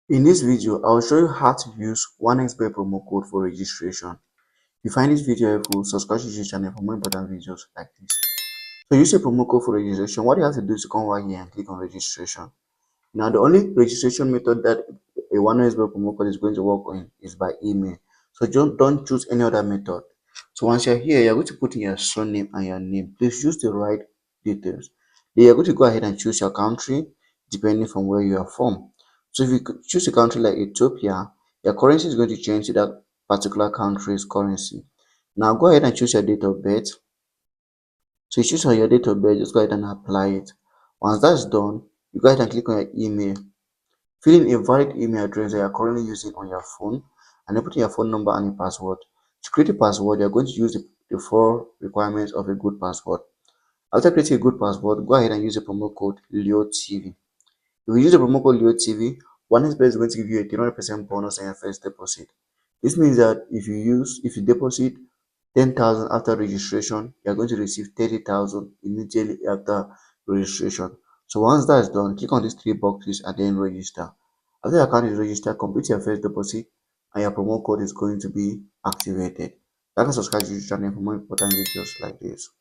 In this video, I will show you how to use OneXBet promo code for registration. If you find this video helpful, subscribe to this channel for more important videos like this. So use a promo code for registration. What you have to do is to come over here and click on registration. Now the only registration method that a OneXBet promo code is going to work on is by email. So don't choose any other method. So once you're here, you're going to put in your surname and your name. Please use the right details. Then you're going to go ahead and choose your country depending from where you are from. So if you choose a country like Ethiopia, your currency is going to change to that particular country's currency. Now go ahead and choose your date of birth. So you choose on your date of birth, just go ahead and apply it. Once that's done, you go ahead and click on your email. Fill in a valid email address that you're currently using on your phone and then put in your phone number and a password. To create a password, you're going to use the four requirements of a good password. After creating a good password, go ahead and use the promo code LEOTV. If you use the promo code LEOTV, OneXBet is going to give you a 300% bonus on your first deposit. This means that if you deposit 10,000 after registration, you're going to receive 30,000 immediately after registration. So once that's done, click on these three boxes and then register. After your account is registered, complete your first deposit and your promo code is going to be activated. Like and subscribe to this channel for more important videos like this.